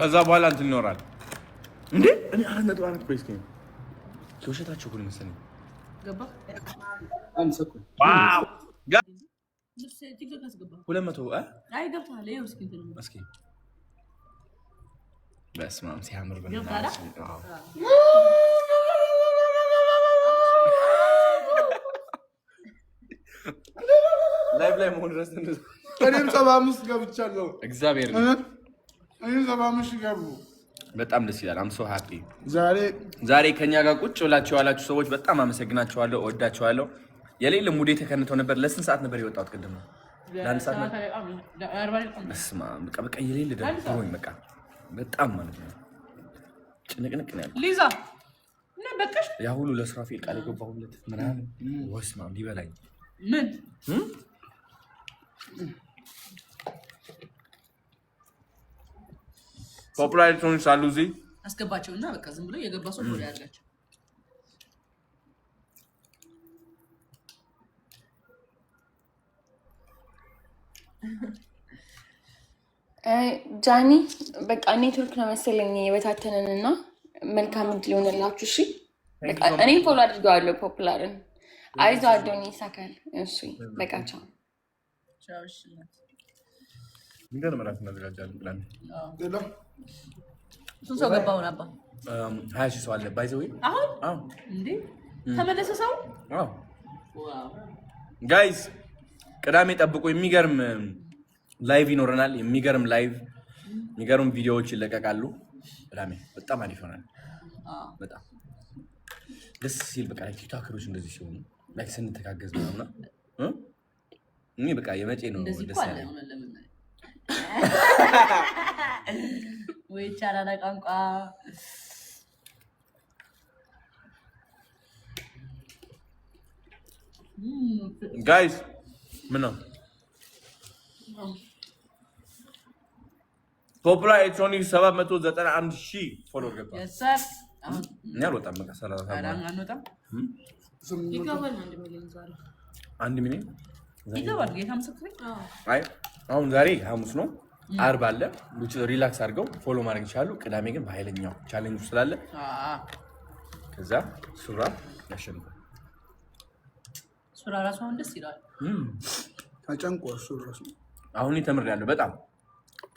ከዛ በኋላ እንትን ይኖራል እንዴ እኔ 4.4 ፕሬስ ከኝ ከውሸታቸው ሁሉ መሰለኝ ገባ አንድ ሰኩ ዋው ልብስ ቲክቶክ አስገባ 200 አይ ገብታለ ይኸው እስኪ እንትን እስኪ በስመ አብ ሲያምር በእናትህ ላይቭ ላይ መሆን ድረስ እንደዛ እኔም 75 ገብቻለሁ እግዚአብሔር እኔም 75 ገቡ በጣም ደስ ይላል አም ሶ ሃፒ ዛሬ ከኛ ጋር ቁጭ ብላችሁ ያላችሁ ሰዎች በጣም አመሰግናችኋለሁ እወዳችኋለሁ የሌለ ሙዴ ተከንተው ነበር ለስንት ሰዓት ነበር የወጣሁት ቅድም ነው ለአንድ ሰዓት ነው በስመ አብ በቃ የሌለ ደብሮኝ በቃ በጣም ማለት ነው ጭንቅንቅ ነው ያለው ሊዛ እና በቃሽ ያ ሁሉ ለስራፊል ቃል የገባሁለት ምናምን ወስማ ሊበላኝ ምን ፖፑላሪቲውን ሳሉዚ አስገባቸውና በቃ ዝም ብሎ የገባ ሰው ነው ያርጋቸው ጃኒ በቃ ኔትወርክ ነው መሰለኝ የበታተነንና መልካም እድል ይሆንላችሁ እሺ በቃ እኔ ፎሎ አድርገዋለሁ ፖፑላርን አይዞህ አዶኒ ይሳካል እሺ በቃ ቻው ቻው እሺ እንደምን ማለት ነው ያዘጋጃለን ፕላን እሱ ሰው ገባው ነባ 20 ሰው አለ ባይ ዘ ወይ አሁን እንዴ ተመለሰ ሰው ዋው ጋይስ ቅዳሜ ጠብቁ የሚገርም ላይቭ ይኖረናል የሚገርም ላይቭ የሚገርም ቪዲዮዎች ይለቀቃሉ ቅዳሜ በጣም አሪፍ ይሆናል በጣም ደስ ሲል በቃ ቲክቶከሮች እንደዚህ ሲሆኑ ላይክ ስንተጋገዝ ነውና እኔ በቃ የመጪ ነው ደስ ያለኝ ወይ ቻላላ ቋንቋ ጋይስ ምን ነው ፖፑላር ኤሌክትሮኒክስ 791,000 ፎሎወር ገባ የሰፍ እኔ አልወጣም በቃ 30 አንወጣም ይገባል 1 ሚሊዮን ዛሬ 1 ሚሊዮን ይገባል ጌታ ምስክሬ አይ አሁን ዛሬ ሐሙስ ነው አርብ አለ ሪላክስ አድርገው ፎሎ ማድረግ ይችላሉ ቅዳሜ ግን በኃይለኛው ቻሌንጅ ስላለ ከዛ ሱራ ያሸንፋል ሱራ ራሱ ደስ ይላል አጨንቆ ሱራ አሁን ተምሬያለሁ በጣም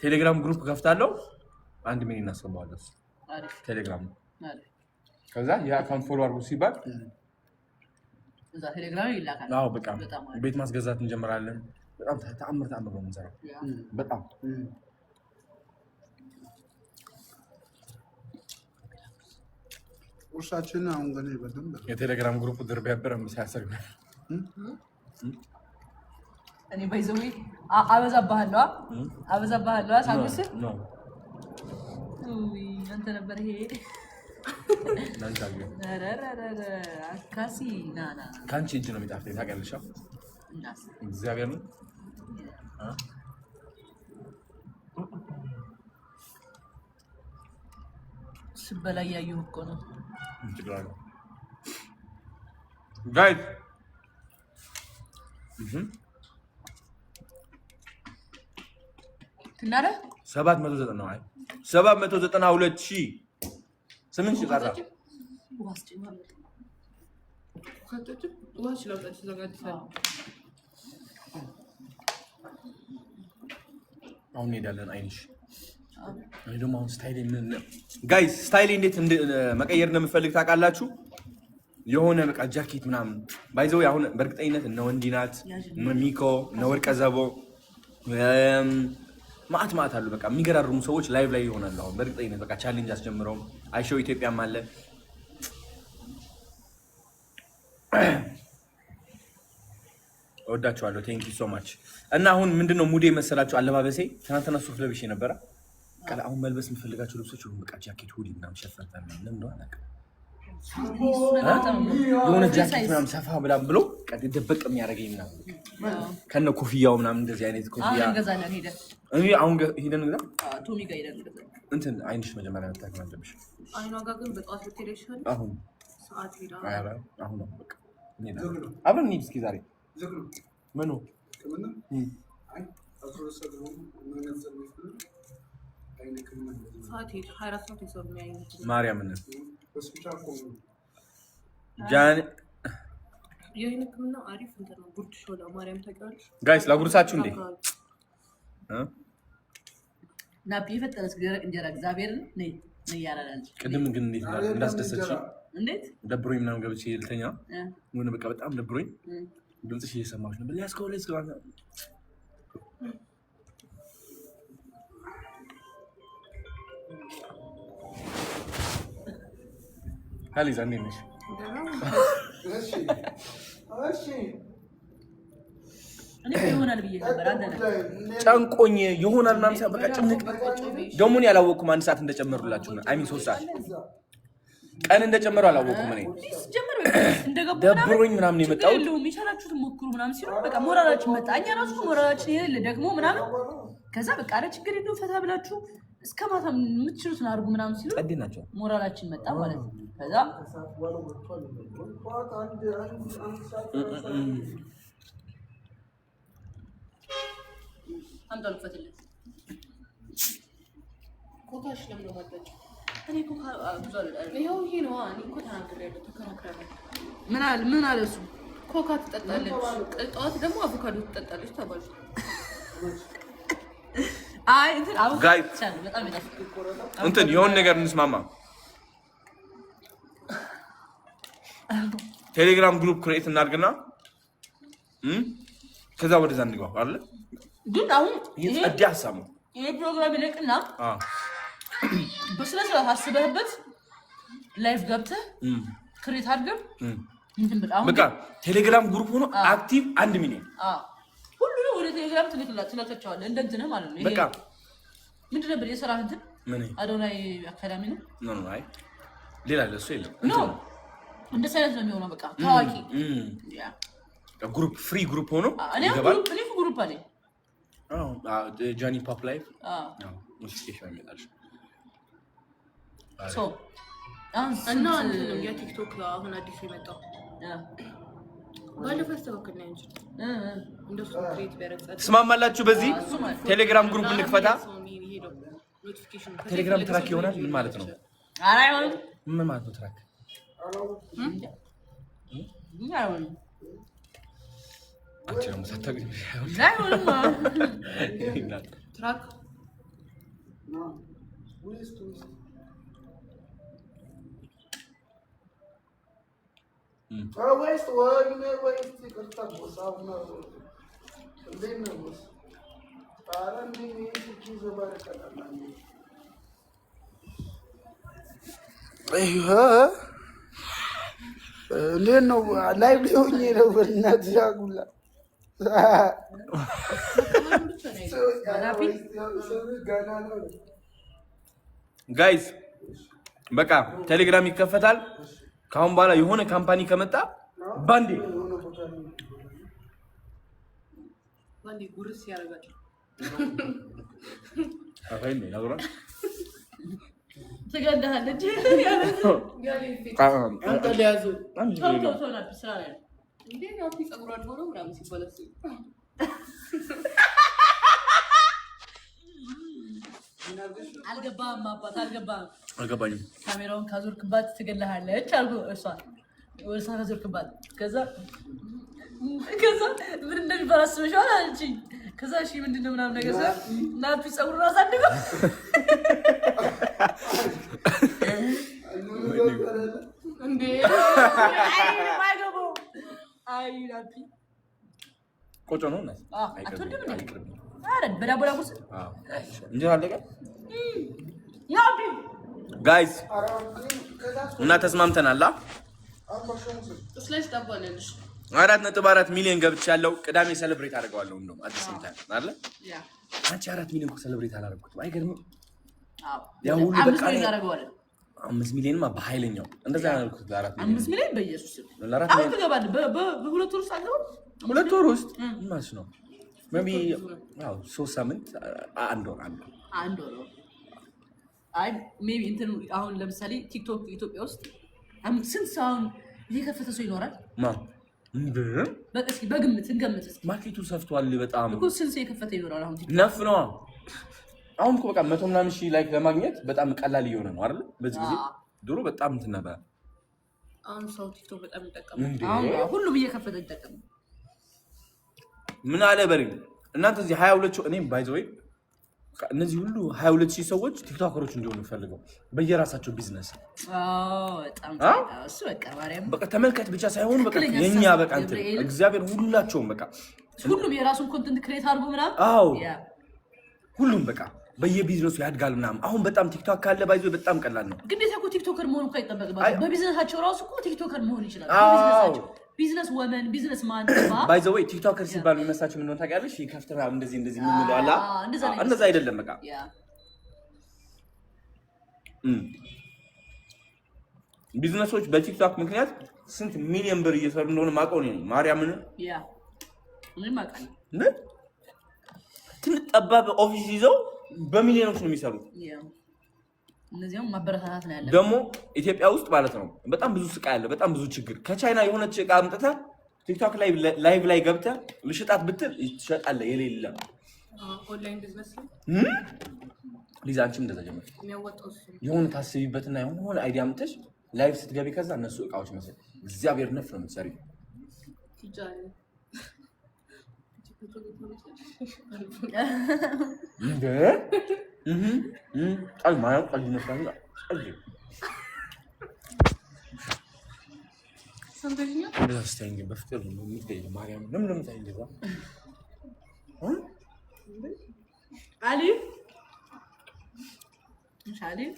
ቴሌግራም ግሩፕ ከፍታለሁ 1 ሚሊዮን እናስገባዋለሁ አሪፍ ቴሌግራም አሪፍ ከዛ የአካውንት ፎሎ አድርጉ ሲባል እዛ ቴሌግራም ይላካል አዎ በቃ ቤት ማስገዛት እንጀምራለን በጣም ተአምር ነው የምንሰራው በጣም ቁርሳችን አሁን ገና በደንብ የቴሌግራም ግሩፕ ድርብ ያበረም ሲያሰር እኔ ባይዘው አበዛባህለዋ ሳምስ አንተ ነበር ይሄ አካሲ ናና ካንቺ እጅ ነው የሚጣፍጠኝ ታውቂያለሽ እግዚአብሔር ነው ስበላ ያየሁ እኮ ነው ጋይስ ትናረ 790 ነው አይ 792,000 8 ሺህ ቀራ አሁን እንሄዳለን አይንሽ እኔ ደግሞ አሁን ስታይል ምን ጋይስ ስታይል እንዴት መቀየር እንደምፈልግ ታውቃላችሁ የሆነ በቃ ጃኬት ምናምን ባይዘው አሁን በእርግጠኝነት እነ ወንዲናት እነ ሚኮ እነ ወርቀ ዘቦ ማአት አሉ በቃ የሚገራርሙ ሰዎች ላይቭ ላይ ይሆናሉ አሁን በእርግጠኝነት በቃ ቻሌንጅ አስጀምረው አይሾው ኢትዮጵያም አለ እወዳችኋለሁ ቴንክ ዩ ሶ ማች እና አሁን ምንድነው ሙዴ መሰላችሁ አለባበሴ ትናንትና ሱፍ ለብሼ ነበረ ቀላ አሁን መልበስ የምፈልጋቸው ልብሶች ሁሉ በቃ ጃኬት ሁዲ ምናምን ሸፈንታል ምናምን እንደው አላውቅም የሆነ ጃኬት ምናምን ሰፋ ብሎ ቀጥ ደበቅ የሚያደርገኝ ምናምን ከነ ኮፍያው ምናምን እንደዚህ አይነት ኮፍያ አሁን እንገዛለን ሄደን አሁን ሄደን እንግዛ ቶሚ ጋር ሄደን እንገዛ እንትን አይንሽ መጀመሪያ መታከም አለብሽ አይኗ ጋር ግን በጠዋት ልትሄደሻል አሁን ሰዓት ሄዳ አሁን ነው በቃ አብረን እንሂድ እስኪ ዛሬ ምኑ ሰዓት 24 ሰዓት ይሰሩ የሚያዩት ማርያምን ጃን የኔ ህክምና አሪፍ እንትን ነው። ጉርድ ሾላ ማርያም ታውቂዋለሽ? ጋይስ ላጉርሳችሁ እንዴ ናቢ የፈጠረስ ገረቅ እንጀራ እግዚአብሔርን ነይ ያላላል። ቅድም ግን እንዴት እንዳስደሰች እንዴት ደብሮኝ ምናምን ገብቼ ልተኛ ምን በቃ በጣም ደብሮኝ ድምፅሽ እየሰማሽ ነበር። ሌትስ ጎ ሀሊዛ እንዴት ነሽ? ጨንቆኝ ይሆናል ምናምን በቃ ጭንቅ ደግሞ እኔ አላወቅኩም። 1 ሰዓት እንደጨመሩላችሁ ነው። አይ ሚን 3 ሰዓት ቀን እንደጨመሩ አላወቅኩም። እኔ ደብሮኝ ምናምን የመጣሁት የሚቻላችሁትን ሞክሩ ምናምን ሲሉ በቃ ሞራላችን መጣ። እኛ ራሱ ሞራላችን ይሄ ደግሞ ምናምን ከዛ በቃ አረ ችግር የለውም ፈታ ብላችሁ እስከ ማታ የምትችሉትን አድርጉ ምናምን ሲሉ ናቸው። ሞራላችን መጣ ማለት ነው። ከዛ አንተ ልፈትልህ ኮካሽ ለምን ማጣጭ እኔ ኮካ ብዙ አይደለም። ይሄው ይሄ ነው። እኔ እኮ ተናግሬያለሁ፣ ተከራክራለሁ። ምን አለ እሱ? ኮካ ትጠጣለች፣ ጠዋት ደግሞ አቮካዶ ትጠጣለች ተባለ። አይ እንትን ጋይ እንትን የሆነ ነገር እንስማማ። ቴሌግራም ግሩፕ ክሬት እናድርግና ከዛ ወደዛ እንግባ አይደል? ግን አሁን የጸዳ ሀሳብ ነው ይሄ ፕሮግራም ይለቅና በስነ ስርዓት አስበህበት ላይቭ ገብተህ ክሬት አድርገህ እንትን በቃ ቴሌግራም ግሩፕ ሆኖ አክቲቭ 1 ሚሊዮን ሁሉንም ወደ ቴሌግራም ትልክላቸዋለህ። እንደ እንትን ማለት ነው። በቃ ምንድን ነበር የሰራህ እንትን አዶናይ አካዳሚ ነው? ኖ አይ ሌላ ለሱ የለም። እንደ ሳይለንስ ነው የሚሆነው። በቃ ታዋቂ ግሩፕ ፍሪ ግሩፕ ሆኖ ይገባል። እኔ ግሩፕ አለኝ። ጃኒ ፖፕ ላይቭ ኖቲፊኬሽን ይመጣል። እና የቲክቶክ አሁን አዲስ የመጣው ባለፈው አስተካክል ነው እንጂ እንደሱ ክሬት ቢያረጋግጥ ትስማማላችሁ? በዚህ ቴሌግራም ግሩፕ እንክፈታ። ቴሌግራም ትራክ ይሆናል። ምን ማለት ነው? ኧረ አይሆንም። ምን ማለት ነው ትራክ? አንቺ ነው ሳታውቂ ትራክ West one, West Costa Bosa, then was Parandi is over Catalani. Then no lively over Nazagula. ጋይስ በቃ ቴሌግራም ይከፈታል። ካሁን በኋላ የሆነ ካምፓኒ ከመጣ ባንዴ ጉርስ ያረጋል። አፋይን ነው ያለው ተገደሃለች አንተ ሊያዙ ስራ ላይ እንዴ ነው ጸጉሯ አድጎ ነው ምናምን ሲበለስ አልገባም። አባት አልገባኝም። ካሜራውን ካዞርክባት ትገለሃለች አልኩ። እሷ ወርሳ ካዞርክባት ከዛ ምን እንደሚባል አስበሽዋል አለችኝ። ከዛ እሺ ምንድነው ምናምን ነገር ናፒ ጸጉሩን አሳድገው እንዴ አይ ናፒ ቆጮ ነው እና አትወድም እንዴ? አረ በዳቦ ዳቦስ እንጀራ አለቀ። ናፒ ጋይስ እና ተስማምተናል። ስለዚህ ታባለልሽ 4.4 ሚሊዮን ገብቻለሁ። ቅዳሜ ሴሌብሬት አደርገዋለሁ። እንደውም አዲስ እንትን አይደል? አንቺ 4 ሚሊዮን እኮ ሴሌብሬት አላደረኩትም። አይገርምም? ያው ሁሉ በቃ 5 ሚሊዮንማ በኃይለኛው እንደዛ ያልኩት ለ4 ሚሊዮን 5 ሚሊዮን በኢየሱስ ለ4 ሚሊዮን ትገባለህ። በሁለት ወር ውስጥ አገባው። 2 ወር ውስጥ ማለት ነው። ሜቢ ያው 3 ሳምንት አንድ ወር አይ ሜቢ እንትን አሁን ለምሳሌ ቲክቶክ ኢትዮጵያ ውስጥ ስንት ሰው የከፈተ ሰው ይኖራል? እንዴ በቃ እስኪ በግምት እንገምት። ማርኬቱ ሰፍቷል በጣም እኮ ስንት ሰው የከፈተ ይኖራል? አሁን ቲክቶክ ነፍ ነው አሁን እኮ በቃ 100 ምናምን ሺህ ላይክ ለማግኘት በጣም ቀላል እየሆነ ነው አይደል? በዚህ ጊዜ ድሮ በጣም እንትን ነበር። አሁን ሰው ቲክቶክ በጣም ይጠቀማል። አሁን ሁሉም እየከፈተ ይጠቀም። ምን አለ በሪም እናንተ እዚህ 22 እኔም ባይ ዘ ወይ እነዚህ ሁሉ 22000 ሰዎች ቲክቶከሮች እንዲሆኑ ፈልገው በየራሳቸው ቢዝነስ በጣም እሱ በቃ ማርያም በቃ ተመልከት ብቻ ሳይሆን በቃ የኛ በቃ እንትን እግዚአብሔር ሁላቸውም በቃ ሁሉም የራሱን ኮንተንት ክሬት አድርጎ ምናምን አዎ ሁሉም በቃ በየቢዝነሱ ያድጋል ምናምን። አሁን በጣም ቲክቶክ ካለ ባይዞ በጣም ቀላል ነው። ግዴታ እኮ ቲክቶከር መሆን እኮ አይጠበቅባቸውም። በቢዝነሳቸው ራሱ እኮ ቲክቶከር መሆን ይችላል። በቢዝነሳቸው ቢዝነስ ወመን ቢዝነስ ማን ባይ ዘ ወይ ቲክቶከር ሲባል የሚመስላችሁ ምን ነው ታውቂያለሽ? ይከፍተና እንደዚህ ምን ነው አላ እንደዛ አይደለም በቃ ቢዝነሶች በቲክቶክ ምክንያት ስንት ሚሊዮን ብር እየሰሩ እንደሆነ ማውቀው ነኝ። ማርያምን ምን ማውቀው ትንሽ ጠባብ ኦፊስ ይዘው በሚሊዮኖች ነው የሚሰሩት። እነዚህም ማበረታታት ነው ያለው። ደግሞ ኢትዮጵያ ውስጥ ማለት ነው በጣም ብዙ ስቃይ አለ፣ በጣም ብዙ ችግር። ከቻይና የሆነች ዕቃ አምጥተህ ቲክቶክ ላይ ላይቭ ላይ ገብተህ ልሽጣት ብትል ትሸጣለህ የሌለ ኦንላይን ቢዝነስ ሊዛ አንቺም እንደዛ ጀመር የሆነ ታስቢበትና የሆነ አይዲያ አምጥተሽ ላይቭ ስትገቢ ከዛ እነሱ ዕቃዎች መሰለኝ እግዚአብሔር ነፍ ነው የምትሰሪው። قال معايا قال لي مثلا قال لي سندرينيا لا استني بفتر متضايق مريم لم تعيد ذا علي مش علي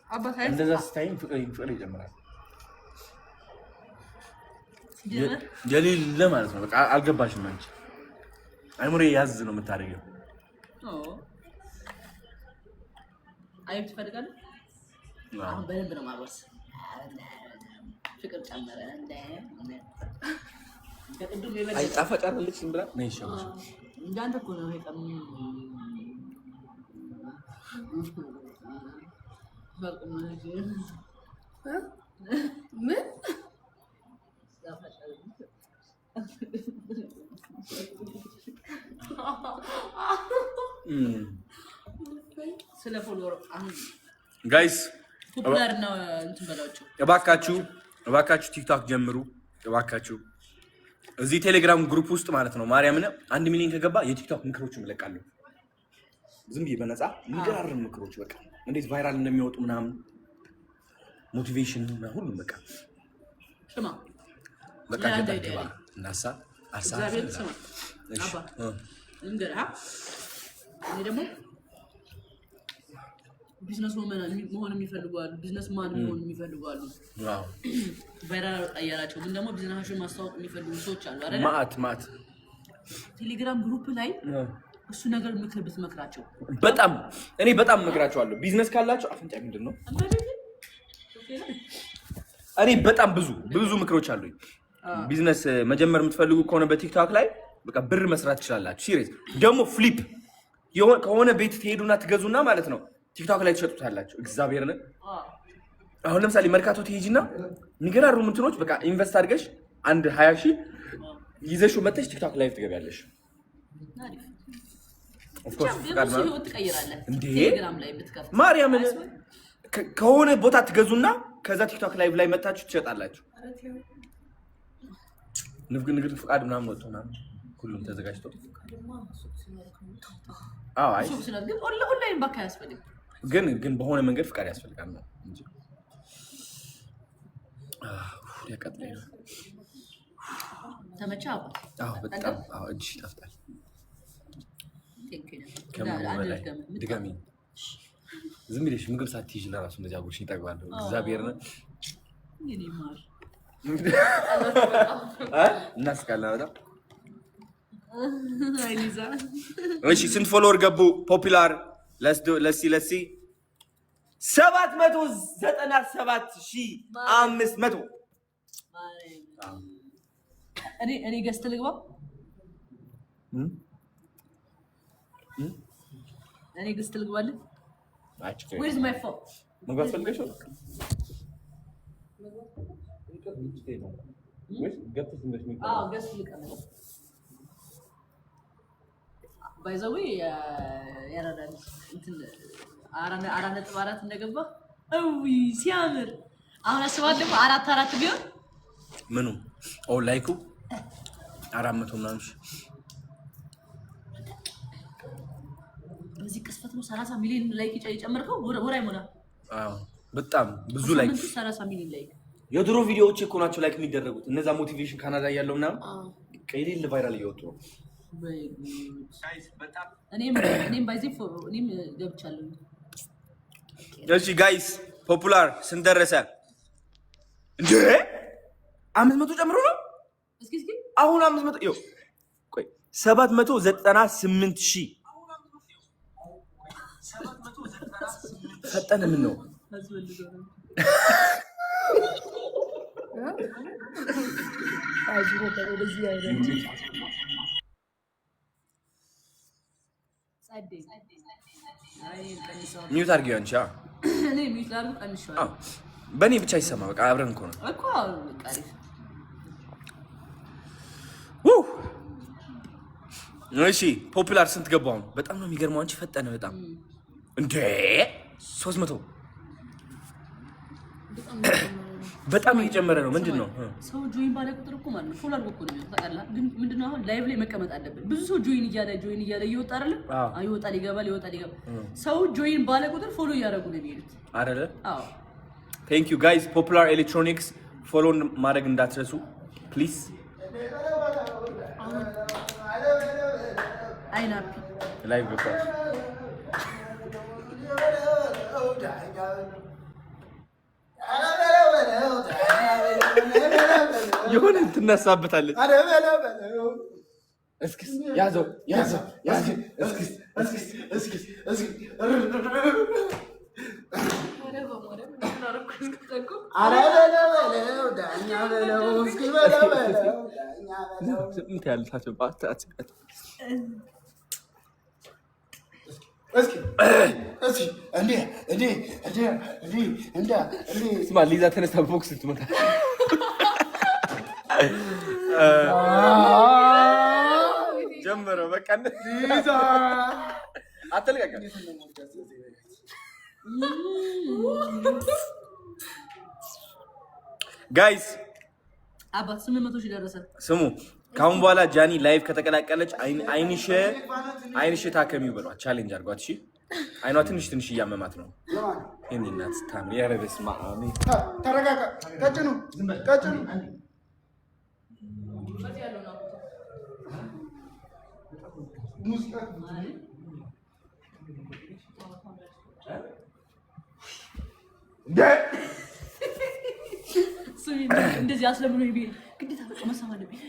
ابا خايف እንደዛ ስታይም ፍቅር ይጀምራል። የሌለ ማለት ነው በቃ አልገባሽም አንቺ አይሙሬ ያዝ ነው የምታደርገው። አይብ ትፈልጋለህ? አሁን በደንብ ነው ማርወስ ፍቅር ጨመረ እንደ ከቅዱም የበለጠ አይ ጣፈጫለች ዝም ብላ ነው ይሻላል። እንዳንተ እኮ ነው ይቀም ምን ስለ ፎሎወር አሁን ጋይስ ፖፑላር ነው እንትን በላቸው። እባካችሁ ቲክቶክ ጀምሩ እባካችሁ። እዚህ ቴሌግራም ግሩፕ ውስጥ ማለት ነው ማርያምን 1 ሚሊዮን ከገባ የቲክቶክ ምክሮችን እለቃለሁ። ዝም ብዬ በነፃ የሚገራርም ምክሮች በቃ እንዴት ቫይራል እንደሚወጡ ምናምን ሞቲቬሽን ሁሉም በቃ ስማ በቃ ገባ እናሳ አሳ እግዚአብሔር ስማ አባ እንገራ እኔ ደግሞ ቢዝነስ መሆን የሚፈልጉ አሉ፣ ቢዝነስ ማን መሆን የሚፈልጉ አሉ። ዋው ቫይራል አያላቸው ግን ደግሞ ቢዝነሳቸውን ማስተዋወቅ የሚፈልጉ ሰዎች አሉ አይደል? ማት ቴሌግራም ግሩፕ ላይ እሱ ነገር ምክር ብትመክራቸው በጣም እኔ በጣም መክራቸዋለሁ። ቢዝነስ ካላቸው አፍንጫ ምንድን ነው እኔ በጣም ብዙ ምክሮች አሉኝ። ቢዝነስ መጀመር የምትፈልጉ ከሆነ በቲክቶክ ላይ በቃ ብር መስራት ትችላላችሁ። ሲሪየስ ደግሞ ፍሊፕ ከሆነ ቤት ትሄዱና ትገዙና ማለት ነው ቲክቶክ ላይ ትሸጡታላችሁ። እግዚአብሔርን አሁን ለምሳሌ መርካቶ ትሄጂና የሚገራሩ እንትኖች በቃ ኢንቨስት አድርገሽ 20,000 ይዘሽው መጥተሽ ቲክቶክ ላይ ትገቢያለሽ። ኦፍ ኮርስ ቴሌግራም ላይ ብትከፍቱ ማርያምን ከሆነ ቦታ ትገዙና ከዛ ቲክቶክ ላይቭ ላይ መጣችሁ ትሸጣላችሁ። ንግድ ፍቃድ ምናምን ወጥቶ ምናምን ሁሉም ተዘጋጅቶ አይ ሱቅ ስለዚህ ግን ኦንላይን ባካ ያስፈልግ ግን በሆነ መንገድ ፍቃድ ያስፈልጋል ነው እንጂ ያቀጥላል። ተመቻ በጣም እጅ ይጣፍጣል። ድጋሚ ዝም ብለሽ ምግብ ሳትይዥ ለራሱ እንደዚህ አጉርሽ ይጠግባለሁ። እግዚአብሔር ነው እንግዲህ ማር እናስቃለን በጣም አይሊዛ እሺ ስንት ፎሎወር ገቡ? ፖፑላር ለሲ 797,500 እኔ ገዝት ልግባ እኔ ገዝት ልግባልህ Where's my phone? መግባት ፈልገሽ ነው? ገዝት ልቀመጥ ባይዘው ያራዳል እንትን 4.4 እንደገባ አውይ ሲያምር አሁን አስባት ደግሞ 4 ቢሆን ምኑ ላይኩ 400 ምናምን በዚህ ቅስፈት ነው 30 ሚሊዮን ላይክ የጨመርከው ወራ ይሞላ በጣም ብዙ ላይክ 30 ሚሊዮን ላይክ የድሮ ቪዲዮዎች እኮ ናቸው ላይክ የሚደረጉት እነዛ ሞቲቬሽን ካናዳ ያለው ምናምን ከይሌል ቫይራል እየወጡ ነው እኔም ባይዘው እኔም ገብቻለሁ እሺ ጋይስ ፖፑላር ስንት ደረሰ እንዴ 500 ጨምሮ ነው እስኪ አሁን 500 ይኸው ቆይ 798,000 ፈጠነ ምን ነው ሚውት አድርጊው አንቺ እኔ ሚውት ላድርግ ቀንሼዋለሁ በእኔ ብቻ ይሰማ በቃ አብረን እኮ ነው እኮ ቀሪፍ እሺ ፖፑላር ስንት ገባው በጣም ነው የሚገርመው አንቺ ፈጠነ በጣም እንዴ 300 በጣም እየጨመረ ነው ምንድነው ሰው ጆይን ባለ ቁጥር እኮ ማለት ነው ፎሎ አድርጎ ነው ታውቃለህ ግን ምንድነው አሁን ላይቭ ላይ መቀመጥ አለበት ብዙ ሰው ጆይን እያለ ይወጣ አይደል ይወጣል ይገባል ሰው ጆይን ባለ ቁጥር ፎሎ እያደረጉ ነው የሚሄዱት አይደል አዎ ቴንክ ዩ ጋይስ ፖፑላር ኤሌክትሮኒክስ ፎሎ ማድረግ እንዳትረሱ ፕሊዝ አይናፒ ላይቭ ገብቷል የሆነ ትነሳበታለች እስኪ ያዘው እስኪ ሊዛ ተነስታ ቦክስ ትመታ ጀመረው በቃ ሊዛ አትልቀቅ ጋይስ አባት 800 ደረሰ ስሙ ካሁን በኋላ ጃኒ ላይቭ ከተቀላቀለች አይንሽ ታከሚው ብሏት ቻሌንጅ አድርጓት እሺ አይኗ ትንሽ እያመማት ነው የኔ እናት ታምሪ ያረበስ ማአሚ ተረጋጋ ቀጭኑ እንደዚህ አስለምኖ ይቤ ግዴታ በቃ መሳም አለብኝ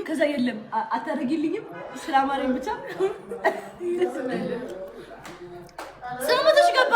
ከዛ የለም አታረጊልኝም ስላማረኝ ብቻ ሰው መተሽ ገባ